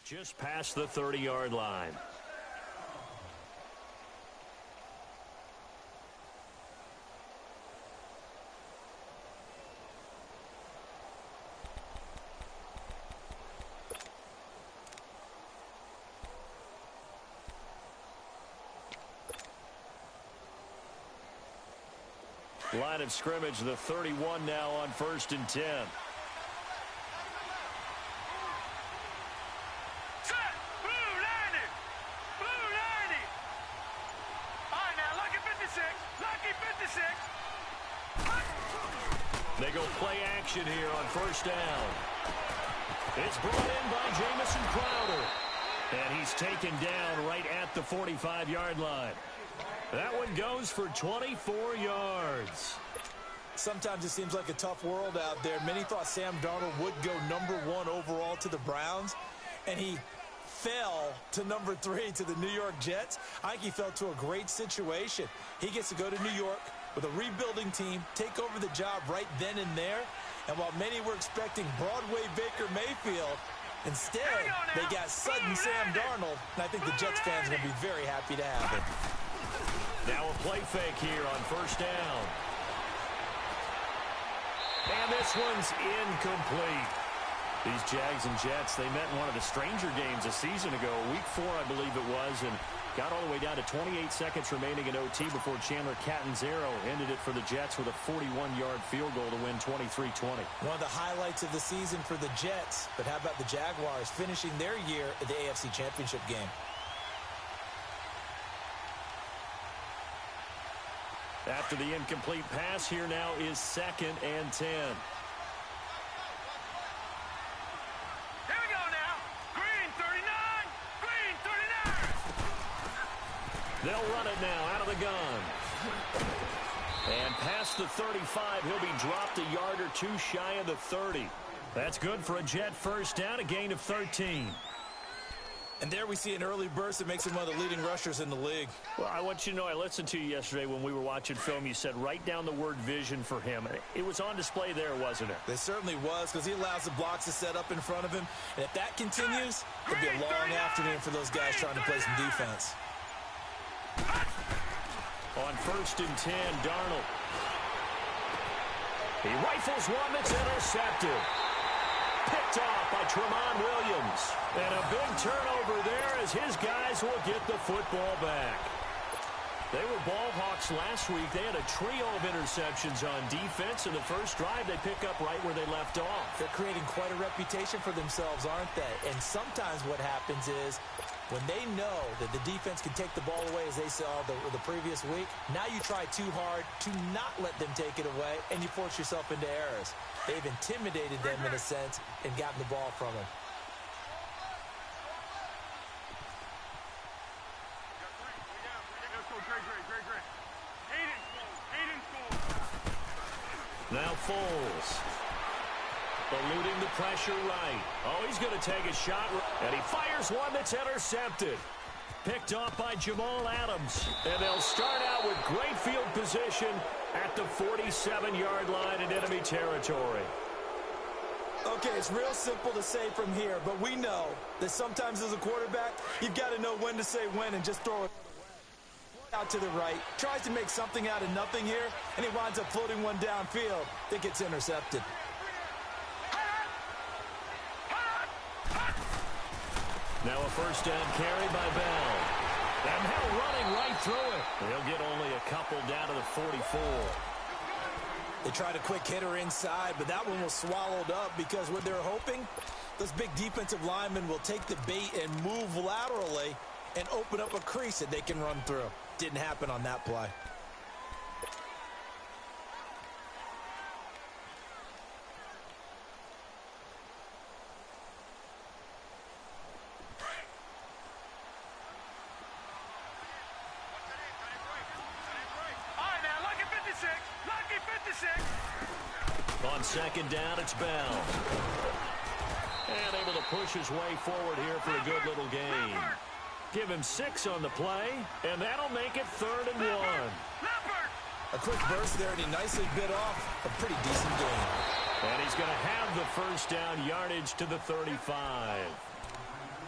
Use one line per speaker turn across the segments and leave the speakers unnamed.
Just past the 30-yard line. Line of scrimmage, the 31 now on 1st and 10. They go play action here on 1st down. It's brought in by Jamison Crowder. And he's taken down right at the 45-yard line. That one goes for 24 yards.
Sometimes it seems like a tough world out there. Many thought Sam Darnold would go #1 overall to the Browns, and he fell to #3 to the New York Jets. I think he fell to a great situation. He gets to go to New York with a rebuilding team, take over the job right then and there. And while many were expecting Broadway Baker Mayfield, instead they got sudden Sam Darnold, and I think the Jets fans are going to be very happy to have him.
Now a play fake here on 1st down. And this one's incomplete. These Jags and Jets, they met in one of the stranger games a season ago, week 4 I believe it was, and got all the way down to 28 seconds remaining in OT before Chandler Catanzaro ended it for the Jets with a 41-yard field goal to win 23-20.
One of the highlights of the season for the Jets, but how about the Jaguars finishing their year at the AFC Championship game?
After the incomplete pass, here now is 2nd and 10.
Here we go now. Green 39. Green 39.
They'll run it now out of the gun. And past the 35, he'll be dropped a yard or two shy of the 30. That's good for a Jet 1st down, a gain of 13.
And there we see an early burst that makes him one of the leading rushers in the league.
Well, I want you to know, I listened to you yesterday when we were watching film. You said write down the word vision for him. It was on display there, wasn't it?
It certainly was, because he allows the blocks to set up in front of him. And if that continues, it'll be a long afternoon for those guys trying to play some defense.
On 1st and 10, Darnold. He rifles one that's intercepted. Picked off by Tramon Williams. And a big turnover there as his guys will get the football back. They were ball hawks last week. They had a trio of interceptions on defense. In the first drive, they pick up right where they left off.
They're creating quite a reputation for themselves, aren't they? And sometimes what happens is when they know that the defense can take the ball away, as they saw the previous week, now you try too hard to not let them take it away, and you force yourself into errors. They've intimidated them in a sense and gotten the ball from them.
Now Foles. Eluding the pressure right. Oh, he's going to take a shot. And he fires one that's intercepted. Picked off by Jamal Adams. And they'll start out with great field position at the 47-yard line in enemy territory.
Okay, it's real simple to say from here, but we know that sometimes as a quarterback, you've got to know when to say when and just throw it out to the right. Tries to make something out of nothing here, and he winds up floating one downfield that gets intercepted.
Now a 1st down carry by Bell. And Bell running right through it. They'll get only a couple down to the 44.
They tried a quick hitter inside, but that one was swallowed up because what they're hoping, those big defensive linemen will take the bait and move laterally and open up a crease that they can run through. Didn't happen on that play.
On 2nd down, it's Bell. And able to push his way forward here for a good little gain. Give him 6 on the play, and that'll make it 3rd and 1.
A quick burst there, and he nicely bit off a pretty decent gain.
And he's going to have the 1st down yardage to the 35.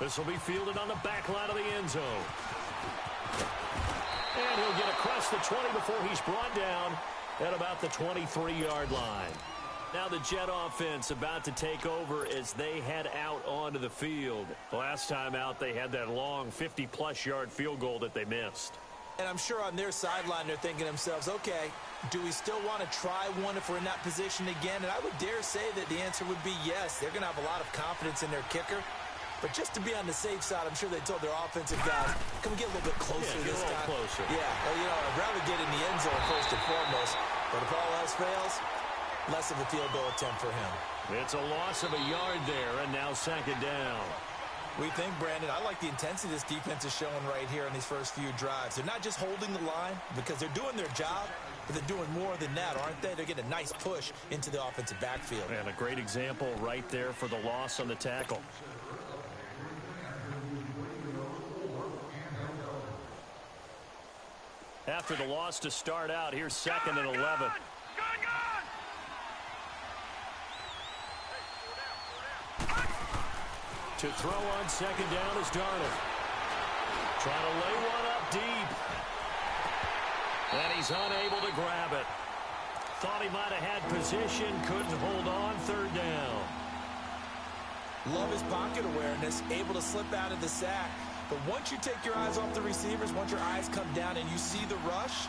This will be fielded on the back line of the end zone. And he'll get across the 20 before he's brought down at about the 23-yard line. Now the Jet offense about to take over as they head out onto the field. Last time out, they had that long 50-plus yard field goal that they missed.
And I'm sure on their sideline they're thinking to themselves, okay, do we still want to try one if we're in that position again? And I would dare say that the answer would be yes. They're going to have a lot of confidence in their kicker. But just to be on the safe side, I'm sure they told their offensive guys, can we get a little bit closer this time?
Closer.
Yeah, well, you know, I'd rather get in the end zone first and foremost. But if all else fails, less of a field goal attempt for him.
It's a loss of a yard there, and now second down.
We think, Brandon, I like the intensity this defense is showing right here in these first few drives. They're not just holding the line because they're doing their job, but they're doing more than that, aren't they? They're getting a nice push into the offensive backfield.
And a great example right there for the loss on the tackle. After the loss to start out, here's second and 11.
Gone!
To throw on second down is Darnold. Trying to lay one up deep. And he's unable to grab it. Thought he might have had position, couldn't hold on, third down.
Love his pocket awareness, able to slip out of the sack. But once you take your eyes off the receivers, once your eyes come down and you see the rush,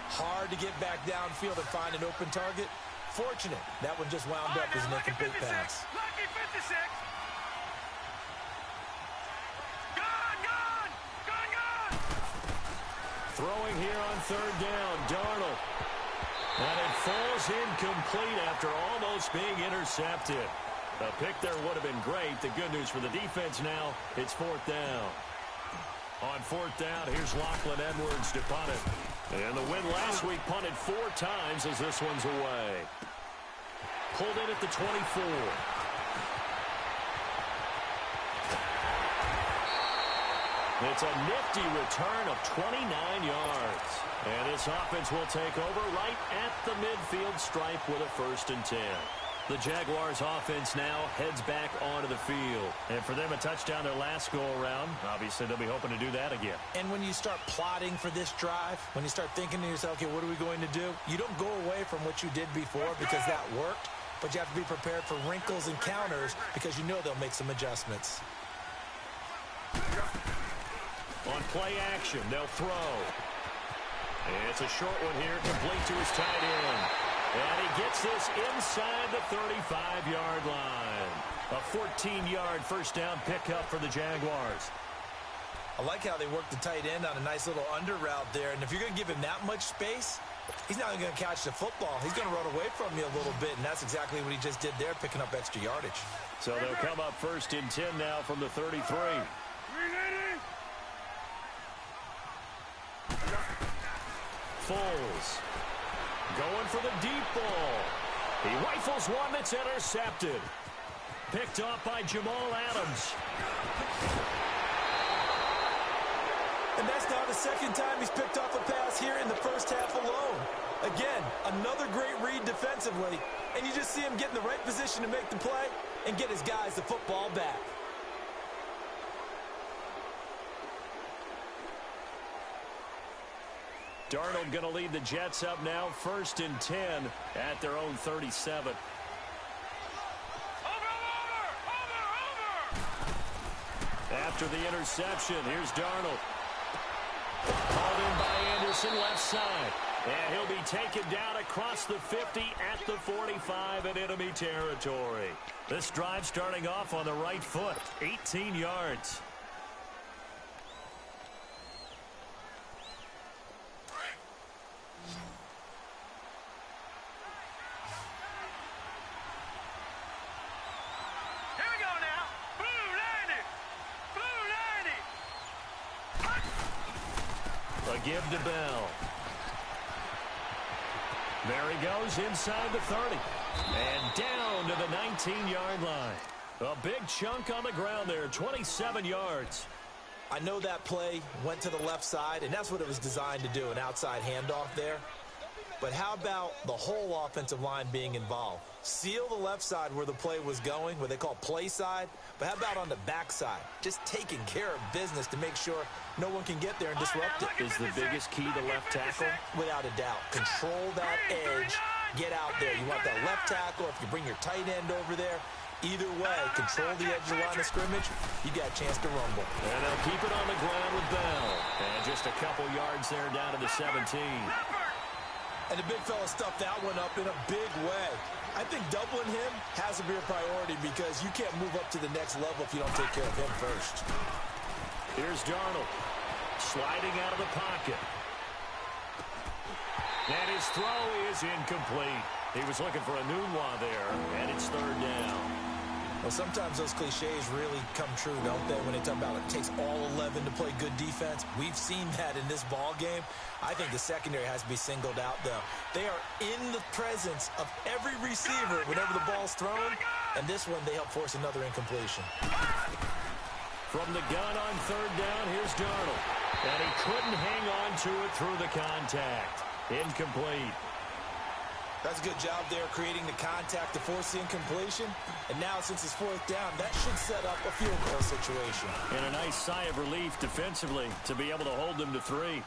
hard to get back downfield and find an open target. Fortunate, that one just wound up as an incomplete pass.
Lucky 56! Gone!
Throwing here on third down, Darnold. And it falls incomplete after almost being intercepted. A pick there would have been great. The good news for the defense now, it's fourth down. On fourth down, here's Lachlan Edwards to punt it. And the win last week punted 4 times as this one's away. Pulled in at the 24. It's a nifty return of 29 yards. And this offense will take over right at the midfield stripe with a 1st and 10. The Jaguars offense now heads back onto the field. And for them, a touchdown their last go-around. Obviously, they'll be hoping to do that again.
And when you start plotting for this drive, when you start thinking to yourself, okay, what are we going to do? You don't go away from what you did before because that worked, but you have to be prepared for wrinkles and counters because you know they'll make some adjustments.
On play action, they'll throw. And it's a short one here, complete to his tight end. And he gets this inside the 35-yard line. A 14-yard first down pickup for the Jaguars.
I like how they work the tight end on a nice little under route there. And if you're going to give him that much space, he's not going to catch the football. He's going to run away from you a little bit, and that's exactly what he just did there, picking up extra yardage.
So they'll come up 1st and 10 now from the 33. Foles going for the deep ball. He rifles one that's intercepted. Picked off by Jamal Adams.
And that's now the second time he's picked off a pass here in the first half alone. Again, another great read defensively. And you just see him get in the right position to make the play and get his guys the football back.
Darnold going to lead the Jets up now, 1st and 10 at their own 37. After the interception, here's Darnold. Called in by Anderson, left side. And he'll be taken down across the 50 at the 45 in enemy territory. This drive starting off on the right foot, 18 yards. Give to Bell. There he goes inside the 30. And down to the 19-yard line. A big chunk on the ground there, 27 yards.
I know that play went to the left side, and that's what it was designed to do, an outside handoff there. But how about the whole offensive line being involved? Seal the left side where the play was going, what they call play side. But how about on the back side? Just taking care of business to make sure no one can get there and disrupt it.
Is the biggest key the left tackle?
Without a doubt. Control that edge. Get out there. You want that left tackle. If you bring your tight end over there, either way, control the edge of the line of scrimmage, you got a chance to rumble.
And they'll keep it on the ground with Bell. And just a couple yards there down to the 17.
And the big fella stuffed that one up in a big way. I think doubling him has to be a priority because you can't move up to the next level if you don't take care of him first.
Here's Darnold sliding out of the pocket. And his throw is incomplete. He was looking for a Nunwa there, and it's third down.
Well, sometimes those cliches really come true, don't they, when they talk about it takes all 11 to play good defense. We've seen that in this ball game. I think the secondary has to be singled out, though. They are in the presence of every receiver whenever the ball's thrown, and this one they help force another incompletion.
From the gun on third down, here's Darnold. And he couldn't hang on to it through the contact. Incomplete.
That's a good job there creating the contact to force the incompletion. And now, since it's fourth down, that should set up a field goal situation.
And a nice sigh of relief defensively to be able to hold them to 3.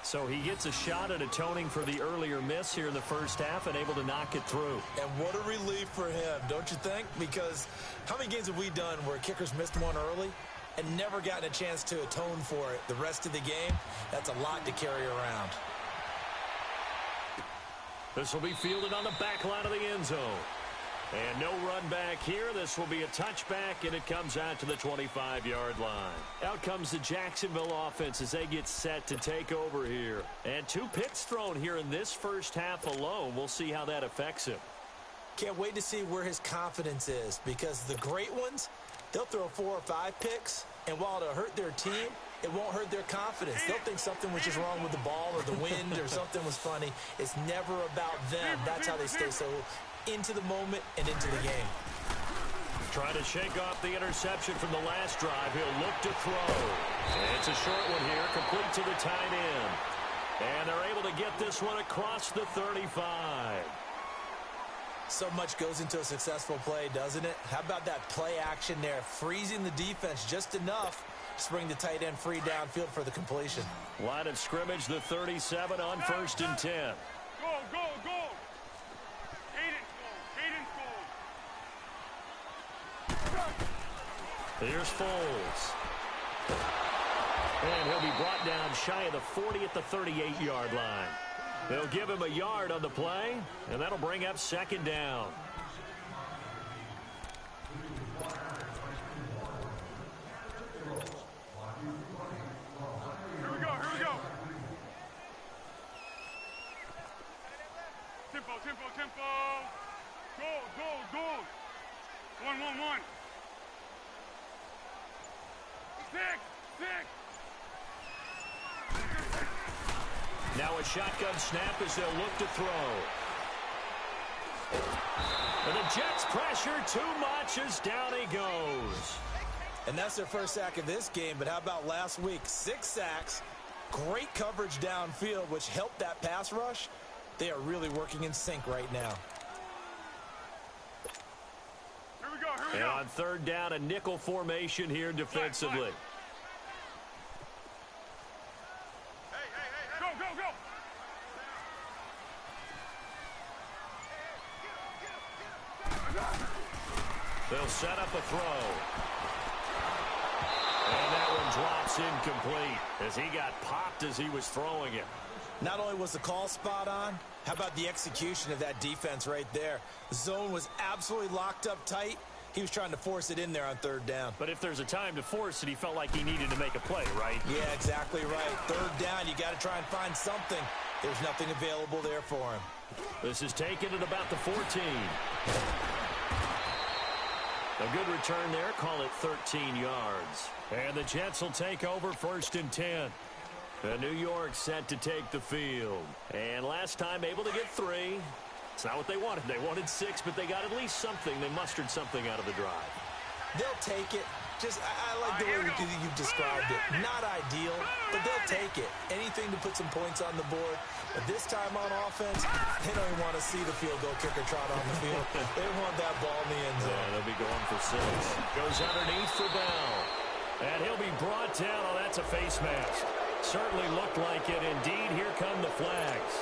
So he gets a shot at atoning for the earlier miss here in the first half and able to knock it through.
And what a relief for him, don't you think? Because how many games have we done where kickers missed one early and never gotten a chance to atone for it the rest of the game? That's a lot to carry around.
This will be fielded on the back line of the end zone. And no run back here. This will be a touchback, and it comes out to the 25-yard line. Out comes the Jacksonville offense as they get set to take over here. And 2 picks thrown here in this first half alone. We'll see how that affects him.
Can't wait to see where his confidence is, because the great ones, they'll throw 4 or 5 picks, and while it'll hurt their team, it won't hurt their confidence. They'll think something was just wrong with the ball or the wind or something was funny. It's never about them. That's how they stay so into the moment and into the game.
Trying to shake off the interception from the last drive. He'll look to throw. And it's a short one here, complete to the tight end. And they're able to get this one across the 35.
So much goes into a successful play, doesn't it? How about that play action there, freezing the defense just enough to bring the tight end free downfield for the completion.
Line of scrimmage, the 37 on 1st and 10.
Go, go, go.
Here's Foles. And he'll be brought down shy of the 40 at the 38-yard line. They'll give him a yard on the play, and that'll bring up 2nd down.
Here we go, here we go. Tempo, tempo, tempo. Go, go, go. 1, 1, 1. 6, 6.
Now a shotgun snap as they'll look to throw. And the Jets pressure too much as down he goes.
And that's their first sack of this game, but how about last week? 6 sacks, great coverage downfield, which helped that pass rush. They are really working in sync right now.
Here we go, here we
And
go.
on 3rd down, a nickel formation here defensively.
Go, go, go.
They'll set up a throw. And that one drops incomplete as he got popped as he was throwing it.
Not only was the call spot on, how about the execution of that defense right there? The zone was absolutely locked up tight. He was trying to force it in there on 3rd down.
But if there's a time to force it, he felt like he needed to make a play, right?
Yeah, exactly right. 3rd down, you got to try and find something. There's nothing available there for him.
This is taken at about the 14. A good return there. Call it 13 yards. And the Jets will take over 1st and 10. New York set to take the field. And last time able to get 3. It's not what they wanted. They wanted 6, but they got at least something. They mustered something out of the drive.
They'll take it. I like the way you've described it. Not ideal, but they'll take it. Anything to put some points on the board. But this time on offense, they don't even want to see the field goal kicker trot on the field. They want that ball in the end zone.
Yeah, they'll be going for 6. Goes underneath for Bell. And he'll be brought down. Oh, that's a face mask. Certainly looked like it. Indeed, here come the flags.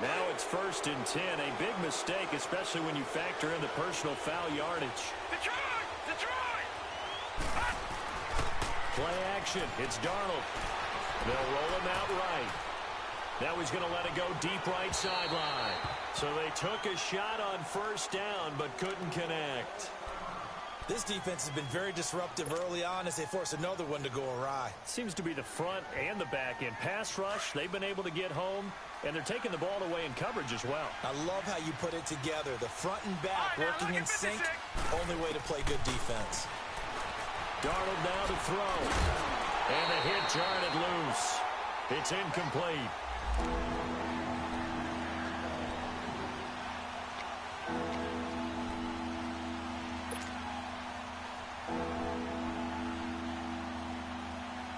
Now it's 1st and 10. A big mistake, especially when you factor in the personal foul yardage.
Detroit!
Play action. It's Darnold. They'll roll him out right. Now he's going to let it go deep right sideline. So they took a shot on 1st down, but couldn't connect.
This defense has been very disruptive early on as they force another one to go awry.
Seems to be the front and the back end. Pass rush, they've been able to get home, and they're taking the ball away in coverage as well.
I love how you put it together. The front and back working in sync. Only way to play good defense.
Darnold now to throw. And the hit jarred it loose. It's incomplete.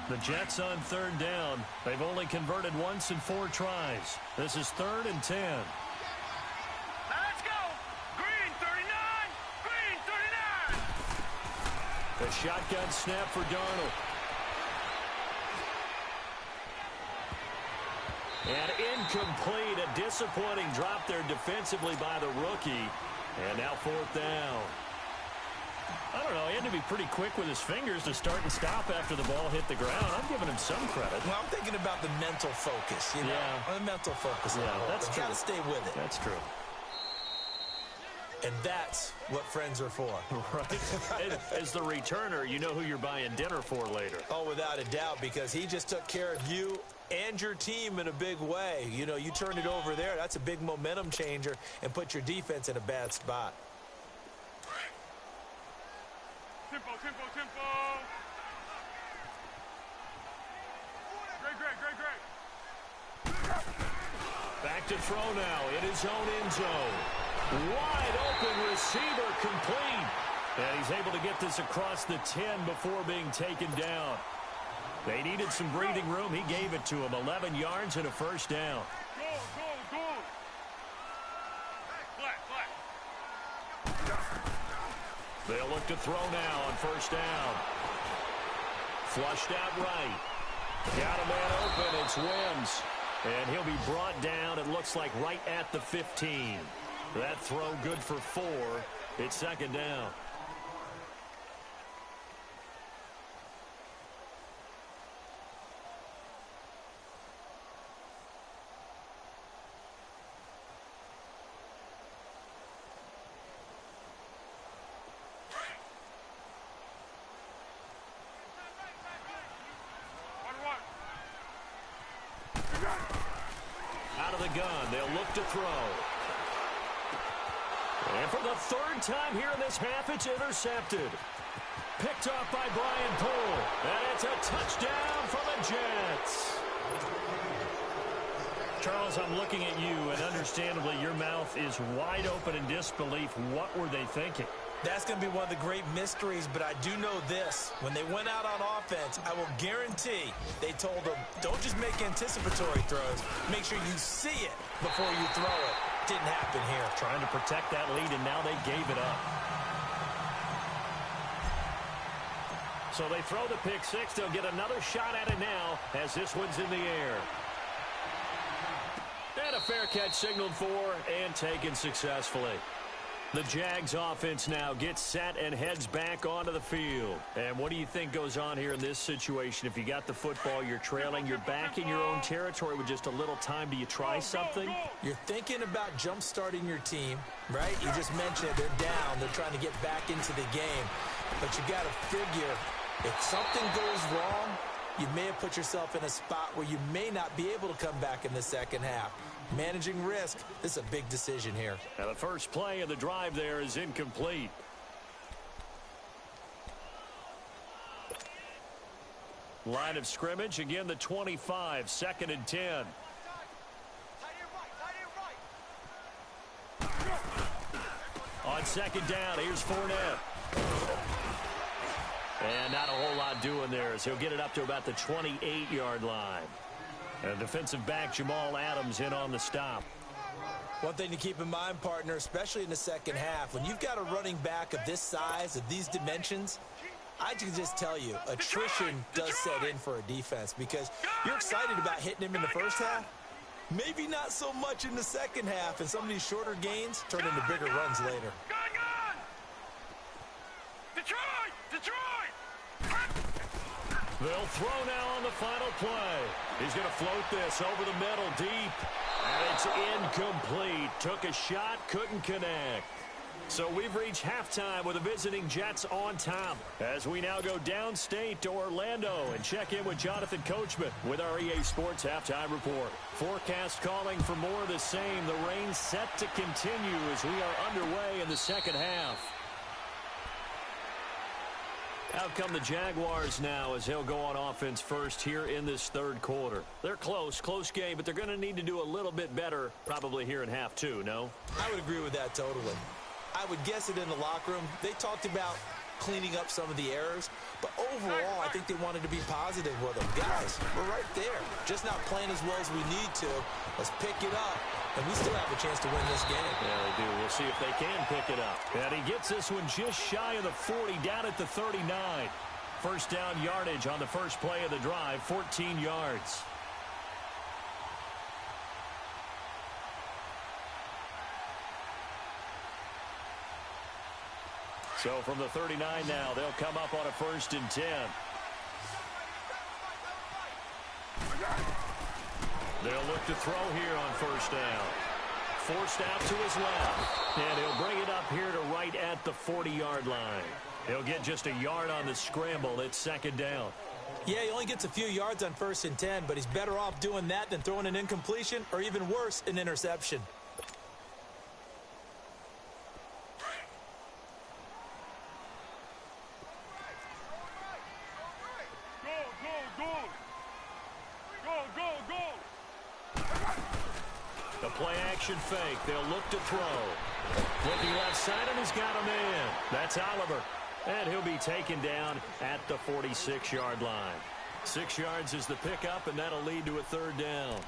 The Jets on 3rd down. They've only converted once in 4 tries. This is 3rd and 10.
Let's go! Green 39! Green 39!
The shotgun snap for Darnold. And incomplete. A disappointing drop there defensively by the rookie. And now 4th down. I don't know. He had to be pretty quick with his fingers to start and stop after the ball hit the ground. I'm giving him some credit.
Well, I'm thinking about the mental focus, you know.
Yeah.
The mental focus.
Yeah, that's true.
Got to stay with it.
That's true.
And that's what friends are for.
Right. As the returner, you know who you're buying dinner for later.
Oh, without a doubt, because he just took care of you and your team in a big way. You know, you turned it over there. That's a big momentum changer and put your defense in a bad spot.
Tempo! Great.
Back to throw now in his own end zone. Wide open receiver complete. And he's able to get this across the 10 before being taken down. They needed some breathing room. He gave it to him. 11 yards and a 1st down.
Go! Black.
They'll look to throw now on 1st down. Flushed out right. Got a man open. It's Wims. And he'll be brought down, it looks like, right at the 15. That throw good for 4. It's 2nd down. Out of the gun, they'll look to throw. And for the 3rd time here in this half, it's intercepted. Picked off by Brian Poole. And it's a touchdown for the Jets. Charles, I'm looking at you, and understandably, your mouth is wide open in disbelief. What were they thinking?
That's going to be one of the great mysteries, but I do know this. When they went out on offense, I will guarantee they told them, don't just make anticipatory throws. Make sure you see it before you throw it. Didn't happen here.
Trying to protect that lead, and now they gave it up. So they throw the pick 6. They'll get another shot at it now as this one's in the air. And a fair catch signaled for and taken successfully. The Jags offense now gets set and heads back onto the field. And what do you think goes on here in this situation? If you got the football, you're trailing, you're back in your own territory with just a little time. Do you try something?
You're thinking about jump-starting your team, right? You just mentioned it. They're down. They're trying to get back into the game. But you got to figure, if something goes wrong, you may have put yourself in a spot where you may not be able to come back in the second half. Managing risk, this is a big decision here.
And the first play of the drive there is incomplete. Line of scrimmage, again the 25, 2nd and 10. On On second down, here's Fournette. And not a whole lot doing there as he'll get it up to about the 28-yard line. And defensive back Jamal Adams in on the stop.
One thing to keep in mind, partner, especially in the second half, when you've got a running back of this size, of these dimensions, I can just tell you, attrition does set in for a defense because you're excited about hitting him in the first half. Maybe not so much in the second half, and some of these shorter gains turn into bigger runs later.
They'll throw now on the final play. He's going to float this over the middle deep. And it's incomplete. Took a shot, couldn't connect. So we've reached halftime with the visiting Jets on top. As we now go downstate to Orlando and check in with Jonathan Coachman with our EA Sports Halftime Report. Forecast calling for more of the same. The rain set to continue as we are underway in the second half. Out come the Jaguars now as they'll go on offense first here in this third quarter. They're close game, but they're going to need to do a little bit better probably here in half two, no?
I would agree with that totally. I would guess it in the locker room. They talked about cleaning up some of the errors, but overall I think they wanted to be positive with them. Guys, we're right there. Just not playing as well as we need to. Let's pick it up, and we still have a chance to win this game.
Yeah, they do. We'll see if they can pick it up. And he gets this one just shy of the 40, down at the 39. First down yardage on the first play of the drive, 14 yards. So from the 39 now, they'll come up on a 1st and 10. They'll look to throw here on first down. Forced out to his left. And he'll bring it up here to right at the 40-yard line. He'll get just a yard on the scramble. It's second down.
Yeah, he only gets a few yards on 1st and 10, but he's better off doing that than throwing an incompletion or even worse, an interception.
The play-action fake. They'll look to throw. Looking left side, and he's got a man. That's Oliver. And he'll be taken down at the 46-yard line. 6 yards is the pickup, and that'll lead to a third down.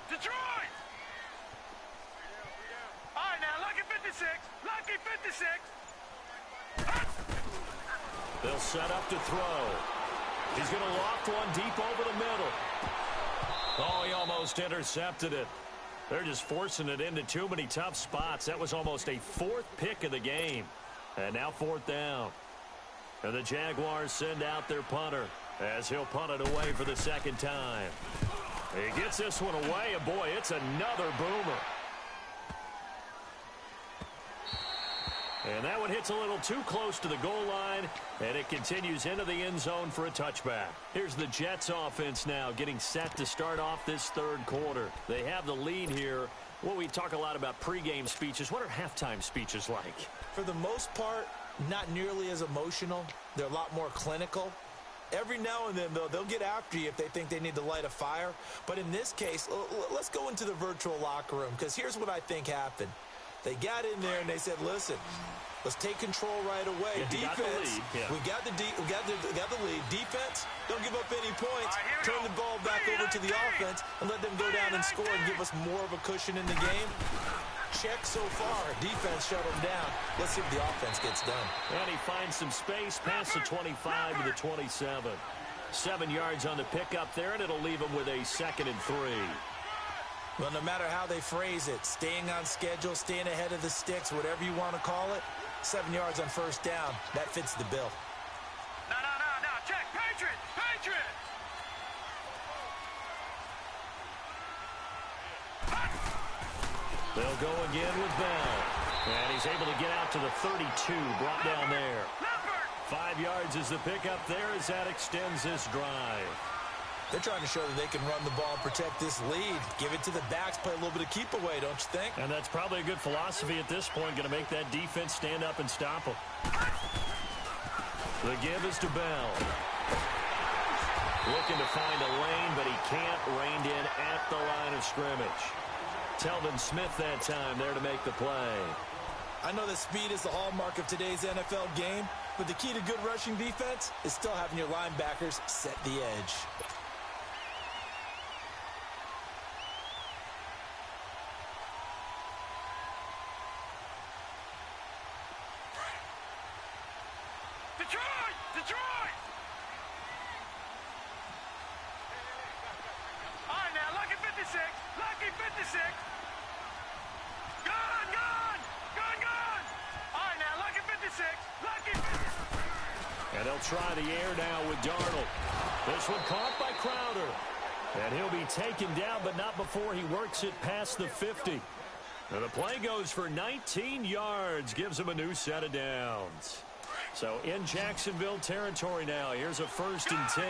Detroit! All right, now, lucky 56. Lucky 56.
They'll set up to throw. He's going to loft one deep over the middle. Oh, he almost intercepted it. They're just forcing it into too many tough spots. That was almost a 4th pick of the game. And now 4th down. And the Jaguars send out their punter as he'll punt it away for the second time. He gets this one away, and boy, it's another boomer. And that one hits a little too close to the goal line, and it continues into the end zone for a touchback. Here's the Jets offense now getting set to start off this third quarter. They have the lead here. Well, we talk a lot about pregame speeches. What are halftime speeches like?
For the most part, not nearly as emotional. They're a lot more clinical. Every now and then, though, they'll get after you if they think they need to light a fire. But in this case, let's go into the virtual locker room, because here's what I think happened. They got in there and they said, listen, let's take control right away.
Yeah,
defense, we got the lead. Defense, don't give up any points. Turn the ball back over to the offense and let them go down and score and give us more of a cushion in the game. Check so far. Defense shut them down. Let's see if the offense gets done.
And he finds some space past the 25 to the 27. 7 yards on the pickup there, and it'll leave him with a 2nd and 3.
Well, no matter how they phrase it, staying on schedule, staying ahead of the sticks, whatever you want to call it, 7 yards on first down, that fits the bill.
No. Check. Patriot.
They'll go again with Bell. And he's able to get out to the 32, brought down there. 5 yards is the pickup there as that extends this drive.
They're trying to show that they can run the ball and protect this lead. Give it to the backs, play a little bit of keep away, don't you think?
And that's probably a good philosophy at this point, going to make that defense stand up and stop them. The give is to Bell. Looking to find a lane, but he can't. Reined in at the line of scrimmage. Telvin Smith that time there to make the play.
I know that speed is the hallmark of today's NFL game, but the key to good rushing defense is still having your linebackers set the edge.
Detroit! Detroit! All right, now, Lucky 56. Lucky 56. Gun, gun! Gun, gun! All right, now, Lucky 56. Lucky 56.
And they'll try the air now with Darnold. This one caught by Crowder. And he'll be taken down, but not before he works it past the 50. And the play goes for 19 yards. Gives him a new set of downs. So in Jacksonville territory now. Here's a 1st and 10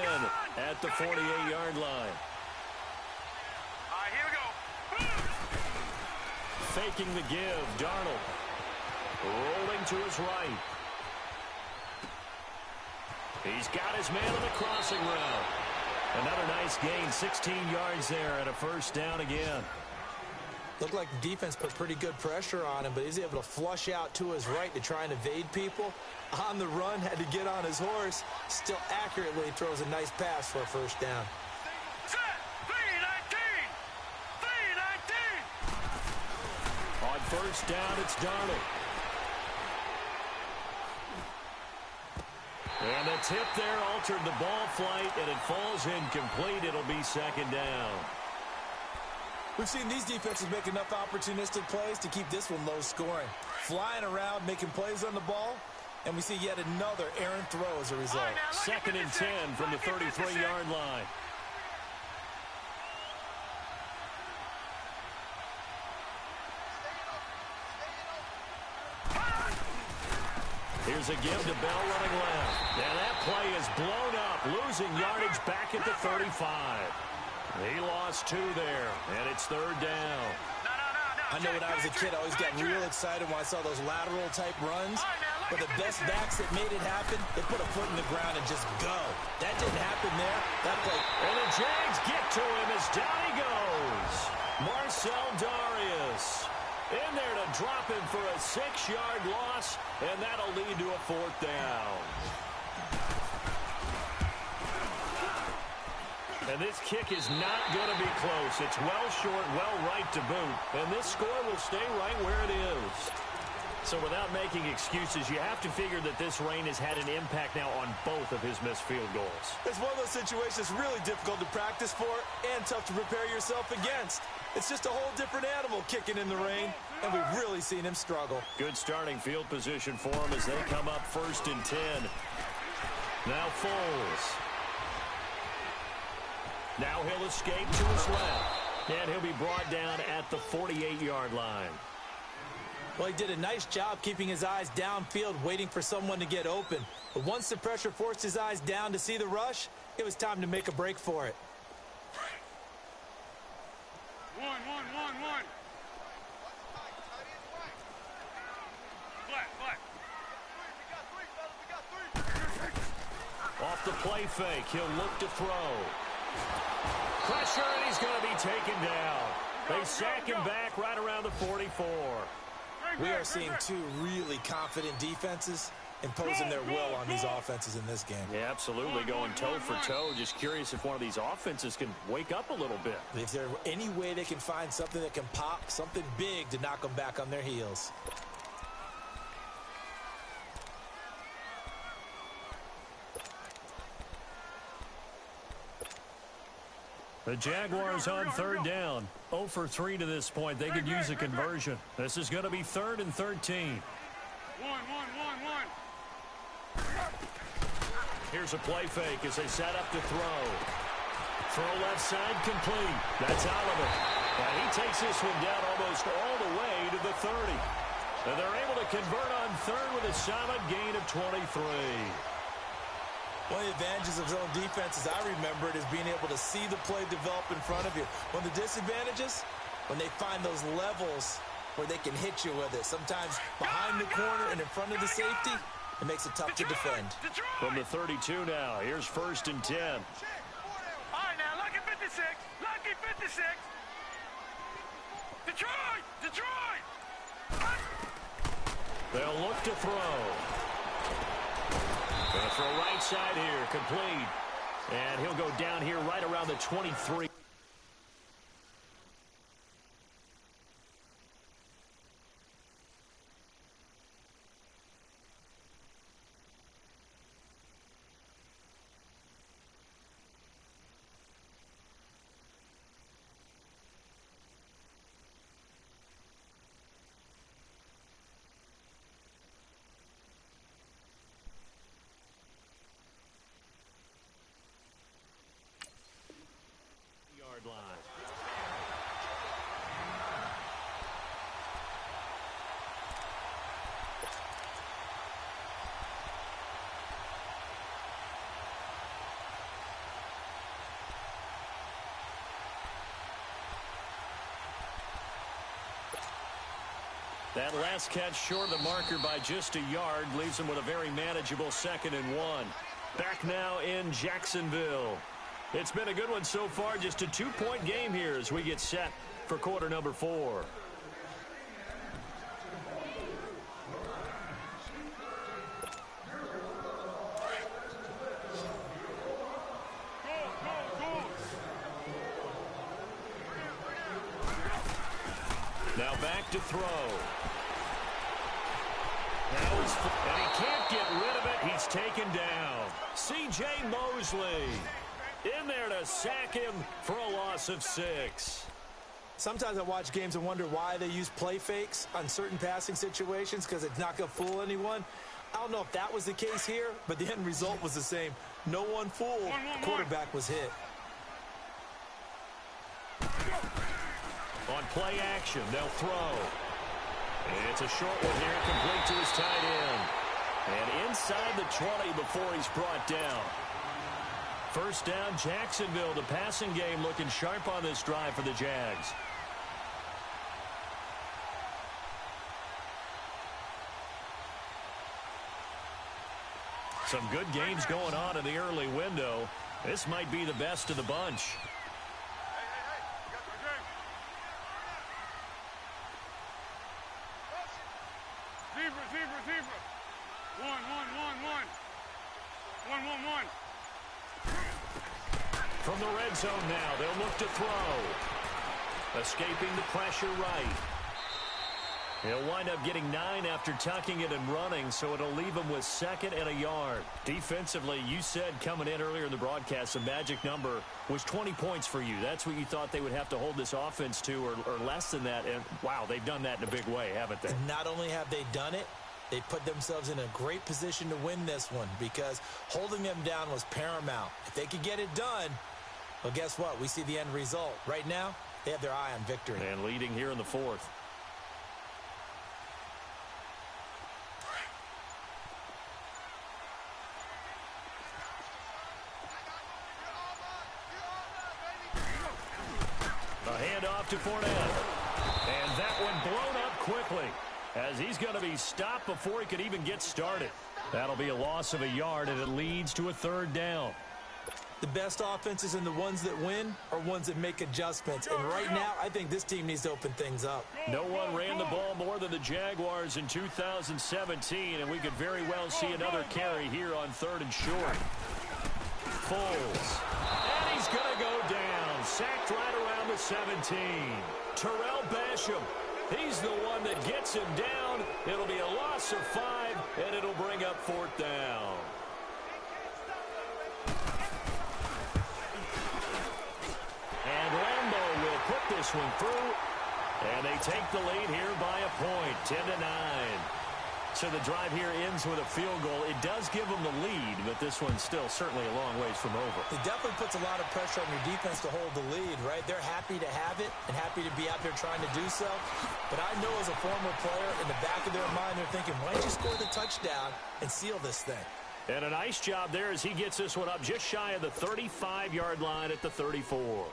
at the 48-yard line.
All right, here we go.
Faking the give. Darnold rolling to his right. He's got his man on the crossing route. Another nice gain, 16 yards there and a 1st down again.
Looked like the defense put pretty good pressure on him, but he's able to flush out to his right to try and evade people. On the run, had to get on his horse. Still accurately throws a nice pass for a 1st down.
Set! 3-19! 3-19!
On 1st down, it's Darnold. And the tip there altered the ball flight, and it falls incomplete. It'll be 2nd down.
We've seen these defenses make enough opportunistic plays to keep this one low scoring. Flying around, making plays on the ball, and we see yet another errant throw as a result.
2nd and 10 from the 33-yard line. Here's a give to Bell running left. And that play is blown up, losing yardage back at the 35. He lost 2 there, and it's 3rd down.
I know when I was a kid, I always got real excited when I saw those lateral-type runs. But the best backs that made it happen, they put a foot in the ground and just go. That didn't happen there. That play.
And the Jags get to him as down he goes. Marcell Dareus in there to drop him for a 6-yard loss, and that'll lead to a 4th down. And this kick is not going to be close. It's well short, well right to boot. And this score will stay right where it is. So without making excuses, you have to figure that this rain has had an impact now on both of his missed field goals.
It's one of those situations really difficult to practice for and tough to prepare yourself against. It's just a whole different animal kicking in the rain, and we've really seen him struggle.
Good starting field position for him as they come up 1st and 10. Now Foles. Now he'll escape to his left. And he'll be brought down at the 48-yard line.
Well, he did a nice job keeping his eyes downfield, waiting for someone to get open. But once the pressure forced his eyes down to see the rush, it was time to make a break for it.
1. Flat.
Off the play fake, he'll look to throw. Pressure, and he's going to be taken down. They sack him back right around the 44.
We are seeing 2 really confident defenses imposing their will on these offenses in this game.
Yeah, absolutely, going toe for toe. Just curious if one of these offenses can wake up a little bit.
If there's any way they can find something that can pop, something big to knock them back on their heels.
The Jaguars on 3rd down. 0 for 3 to this point. They could use a conversion. This is going to be 3rd and 13.
1.
Here's a play fake as they set up to throw. Throw left side complete. That's Oliver. And he takes this one down almost all the way to the 30. And they're able to convert on 3rd with a solid gain of 23.
One of the advantages of zone defense, as I remember it, is being able to see the play develop in front of you. One of the disadvantages, when they find those levels where they can hit you with it. Sometimes behind the corner and in front of the safety, it makes it tough to defend.
From the 32 now, here's 1st and 10.
All right, now, lucky 56. Lucky 56. Detroit! Detroit!
They'll look to throw. Going to throw right side here, complete. And he'll go down here right around the 23. Line. That last catch short of the marker by just a yard leaves him with a very manageable 2nd and 1. Back now in Jacksonville. It's been a good one so far. Just a 2-point game here as we get set for quarter number 4. Now back to throw. Now he's, and he can't get rid of it. He's taken down. C.J. Mosley in there to sack him for a loss of 6.
Sometimes I watch games and wonder why they use play fakes on certain passing situations, because it's not going to fool anyone. I don't know if that was the case here, but the end result was the same. No one fooled. The quarterback was hit.
On play action, they'll throw. And it's a short one here, complete to his tight end. And inside the 20 before he's brought down. First down, Jacksonville. The passing game looking sharp on this drive for the Jags. Some good games going on in the early window. This might be the best of the bunch.
Zebra. 1.
From the red zone now, they'll look to throw. Escaping the pressure right. He'll wind up getting 9 after tucking it and running, so it'll leave him with 2nd and a yard. Defensively, you said coming in earlier in the broadcast, the magic number was 20 points for you. That's what you thought they would have to hold this offense to, or less than that. And, wow, they've done that in a big way, haven't they?
And not only have they done it, they put themselves in a great position to win this one, because holding them down was paramount. If they could get it done, well, guess what? We see the end result. Right now, they have their eye on victory.
And leading here in the 4th. A handoff to Fournette. And that one blown up quickly, as he's going to be stopped before he could even get started. That'll be a loss of a yard, and it leads to a 3rd down.
The best offenses and the ones that win are ones that make adjustments. And right now, I think this team needs to open things up.
No one ran the ball more than the Jaguars in 2017, and we could very well see another carry here on 3rd and short. Foles. And he's going to go down. Sacked right around the 17. Terrell Basham. He's the one that gets him down. It'll be a loss of 5, and it'll bring up 4th down. And Lambeau will put this one through. And they take the lead here by a point, 10-9. So the drive here ends with a field goal. It does give them the lead, but this one's still certainly a long ways from over.
It definitely puts a lot of pressure on your defense to hold the lead, right? They're happy to have it and happy to be out there trying to do so. But I know as a former player, in the back of their mind, they're thinking, why don't you score the touchdown and seal this thing?
And a nice job there as he gets this one up just shy of the 35-yard line at the 34.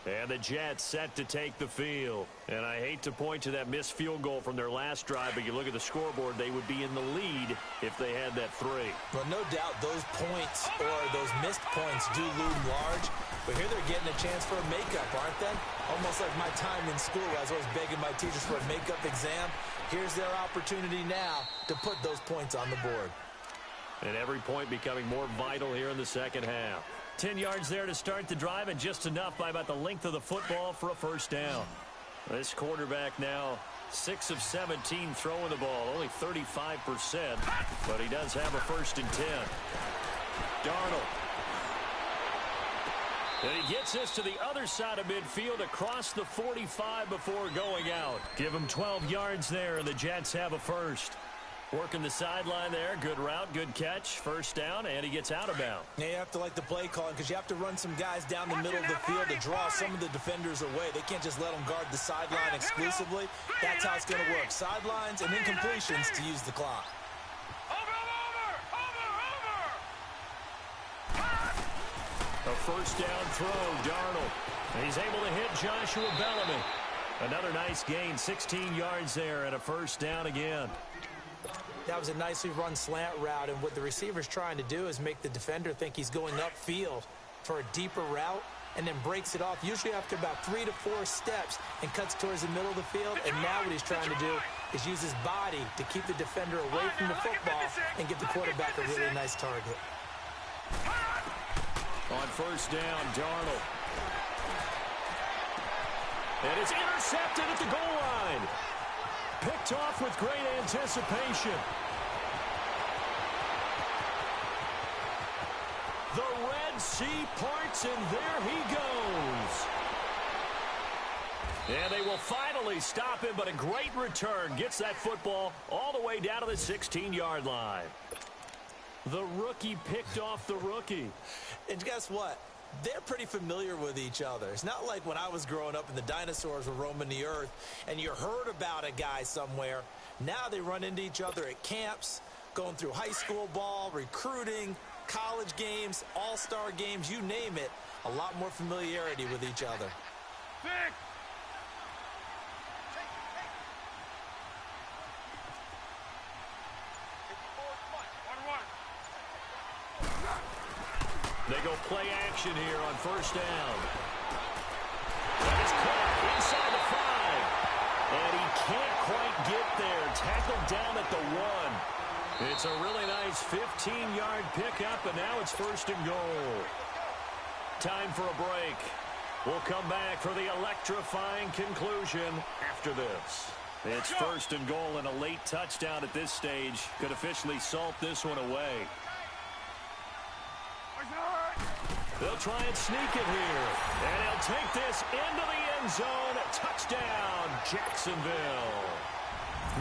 And the Jets set to take the field. And I hate to point to that missed field goal from their last drive, but you look at the scoreboard, they would be in the lead if they had that 3.
Well, no doubt those points or those missed points do loom large. But here they're getting a chance for a makeup, aren't they? Almost like my time in school. I was always begging my teachers for a makeup exam. Here's their opportunity now to put those points on the board.
And every point becoming more vital here in the second half. 10 yards there to start the drive, and just enough by about the length of the football for a first down. This quarterback now 6 of 17 throwing the ball, only 35%, but he does have a 1st and 10. Darnold. And he gets this to the other side of midfield across the 45 before going out. Give him 12 yards there, and the Jets have a first. Working the sideline there. Good route, good catch. First down, and he gets out of bounds.
Yeah, you have to like the play calling because you have to run some guys down the middle of the field to draw some of the defenders away. They can't just let them guard the sideline exclusively. That's how it's going to work. Sidelines and incompletions to use the clock.
A first down throw, Darnold. And he's able to hit Joshua Bellamy. Another nice gain, 16 yards there, and a first down again.
That was a nicely run slant route, and what the receiver's trying to do is make the defender think he's going upfield for a deeper route and then breaks it off, usually after about 3 to 4 steps, and cuts towards the middle of the field. And now what he's trying to do is use his body to keep the defender away from the football and give the quarterback a really nice target.
On first down, Darnold. And it's intercepted at the goal line. Picked off with great anticipation. The Red Sea parts, and there he goes. And they will finally stop him, but a great return. Gets that football all the way down to the 16-yard line. The rookie picked off the rookie.
And guess what? They're pretty familiar with each other. It's not like when I was growing up and the dinosaurs were roaming the earth and you heard about a guy somewhere. Now they run into each other at camps, going through high school ball, recruiting, college games, all-star games, you name it. A lot more familiarity with each other.
They go play action here on first down. And it's caught inside the 5. And he can't quite get there. Tackled down at the 1. It's a really nice 15-yard pickup, and now it's 1st and goal. Time for a break. We'll come back for the electrifying conclusion after this. It's 1st and goal, and a late touchdown at this stage could officially salt this one away. They'll try and sneak it here. And he'll take this into the end zone. Touchdown, Jacksonville.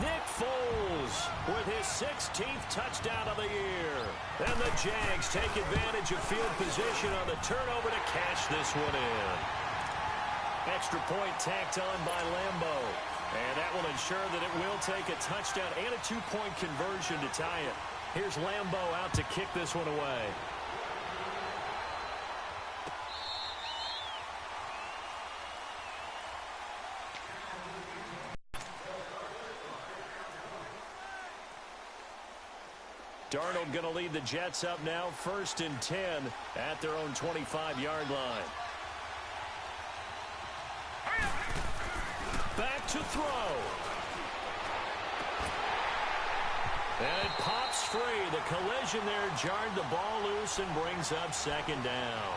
Nick Foles with his 16th touchdown of the year. And the Jags take advantage of field position on the turnover to cash this one in. Extra point tacked on by Lambeau. And that will ensure that it will take a touchdown and a 2-point conversion to tie it. Here's Lambeau out to kick this one away. Darnold going to lead the Jets up now, 1st and 10 at their own 25-yard line. Back to throw. And it pops free. The collision there jarred the ball loose and brings up 2nd down.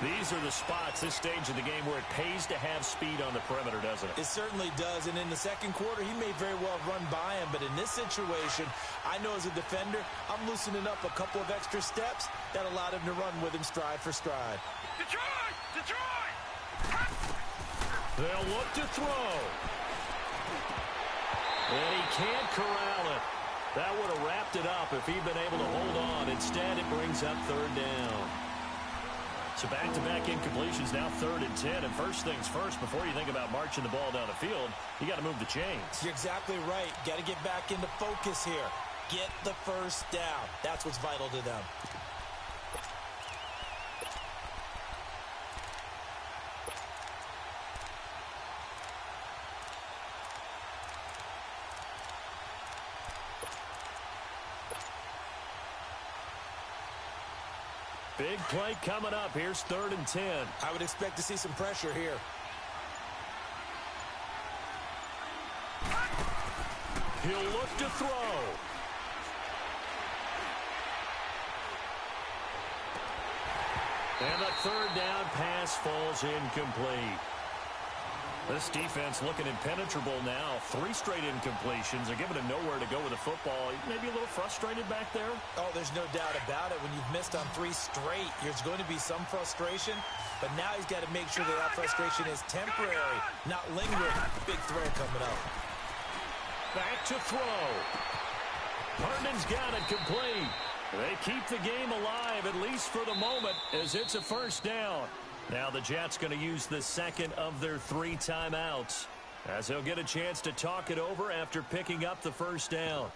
These are the spots, this stage of the game, where it pays to have speed on the perimeter, doesn't it?
It certainly does, and in the second quarter, he may very well run by him, but in this situation, I know as a defender, I'm loosening up a couple of extra steps that allowed him to run with him stride for stride.
Detroit! Detroit!
They'll look to throw. And he can't corral it. That would have wrapped it up if he'd been able to hold on. Instead, it brings up 3rd down. So back-to-back incompletions, now 3rd and 10. And first things first, before you think about marching the ball down the field, you got to move the chains.
You're exactly right. Got to get back into focus here. Get the first down. That's what's vital to them.
Big play coming up. Here's 3rd and 10.
I would expect to see some pressure here.
He'll look to throw. And the 3rd down pass falls incomplete. This defense looking impenetrable now. 3 straight incompletions. They're giving him nowhere to go with the football. Maybe a little frustrated back there.
Oh, there's no doubt about it. When you've missed on 3 straight, there's going to be some frustration. But now he's got to make sure that frustration is temporary, not lingering. Big throw coming up.
Back to throw. Herndon's got it complete. They keep the game alive, at least for the moment, as it's a 1st down. Now the Jets going to use the 2nd of their 3 timeouts, as they'll get a chance to talk it over after picking up the 1st down.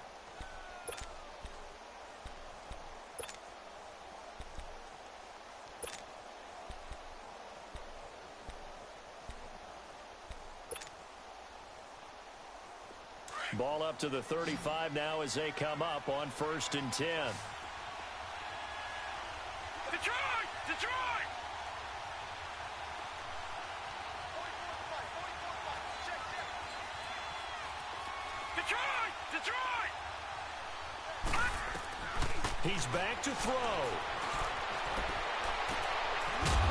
Ball up to the 35 now as they come up on 1st and 10.
Detroit! Detroit! Detroit! Detroit!
He's back to throw.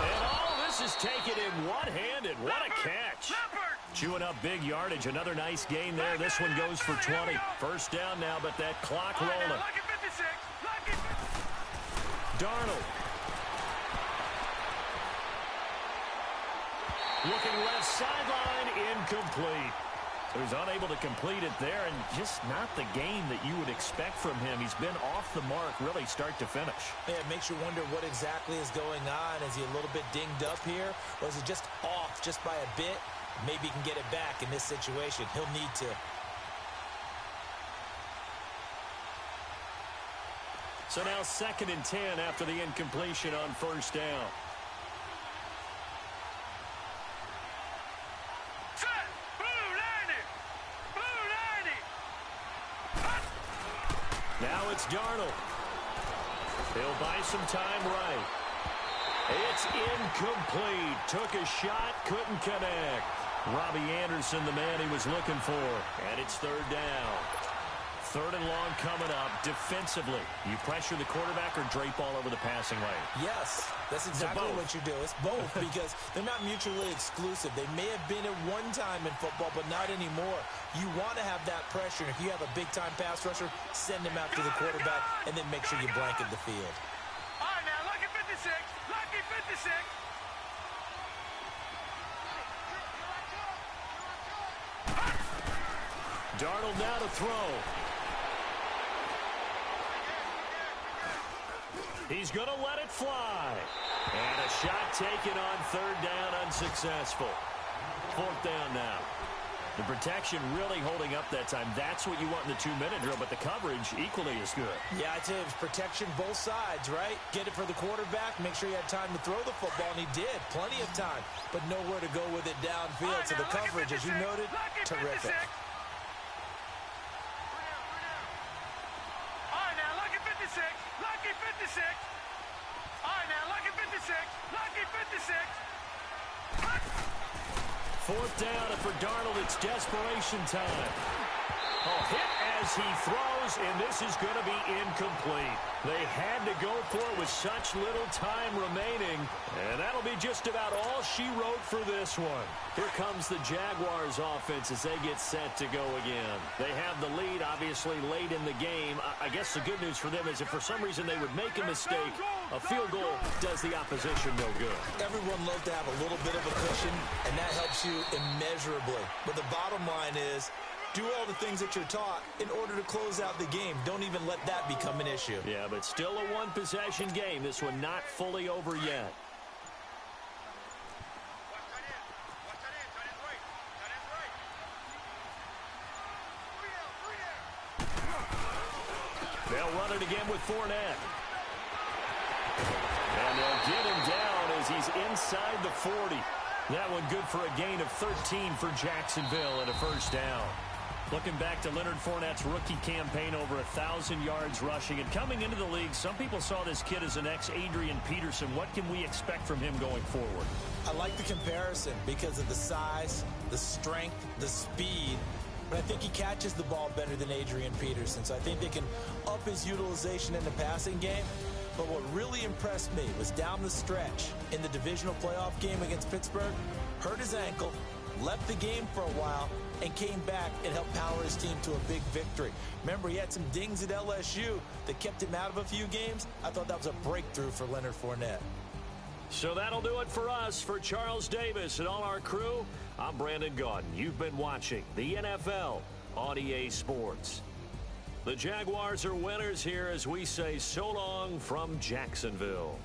And all this is taken in one-handed. What a catch. Chewing up big yardage. Another nice gain there. This one goes for 20. 1st down now, but that clock rolling. Darnold. Looking left sideline, incomplete. So he's unable to complete it there, and just not the game that you would expect from him. He's been off the mark really start to finish.
Yeah, it makes you wonder what exactly is going on. Is he a little bit dinged up here, or is he just off just by a bit? Maybe he can get it back in this situation. He'll need to.
So now 2nd and 10 after the incompletion on 1st down. Now it's Darnold. He'll buy some time right. It's incomplete. Took a shot, couldn't connect. Robbie Anderson, the man he was looking for. And it's 3rd down. 3rd and long coming up. Defensively, you pressure the quarterback or drape all over the passing lane?
Yes, that's exactly what you do. It's both because they're not mutually exclusive. They may have been at one time in football, but not anymore. You want to have that pressure. If you have a big-time pass rusher, send him out to the quarterback and then make sure you blanket the field.
All right, now, lucky 56. Lucky 56.
Darnold now to throw. He's going to let it fly. And a shot taken on 3rd down, unsuccessful. 4th down now. The protection really holding up that time. That's what you want in the 2-minute drill, but the coverage equally as good.
Yeah, I tell you, it was protection both sides, right? Get it for the quarterback, make sure you had time to throw the football, and he did. Plenty of time, but nowhere to go with it downfield. So the coverage, as you noted, terrific.
All right, now, lucky 56. Lucky 56. All right, now, lucky 56. Lucky 56.
4th down, and for Darnold, it's desperation time. Oh, hit as he throws, and this is going to be incomplete. They had to go for it with such little time remaining, and that'll be just about all she wrote for this one. Here comes the Jaguars offense as they get set to go again. They have the lead, obviously, late in the game. I guess the good news for them is if for some reason they would make a mistake, a field goal does the opposition no good.
Everyone loves to have a little bit of a cushion, and that helps you immeasurably. But the bottom line is, do all the things that you're taught in order to close out the game. Don't even let that become an issue.
Yeah, but still a one-possession game. This one not fully over yet. They'll run it again with Fournette. And they'll get him down as he's inside the 40. That one good for a gain of 13 for Jacksonville and a first down. Looking back to Leonard Fournette's rookie campaign, over 1,000 yards rushing. And coming into the league, some people saw this kid as an ex-Adrian Peterson. What can we expect from him going forward?
I like the comparison because of the size, the strength, the speed. But I think he catches the ball better than Adrian Peterson. So I think they can up his utilization in the passing game. But what really impressed me was down the stretch in the divisional playoff game against Pittsburgh, hurt his ankle, left the game for a while, and came back and helped power his team to a big victory. Remember, he had some dings at LSU that kept him out of a few games. I thought that was a breakthrough for Leonard Fournette.
So that'll do it for us. For Charles Davis and all our crew, I'm Brandon Gaudin. You've been watching the NFL on EA Sports. The Jaguars are winners here as we say so long from Jacksonville.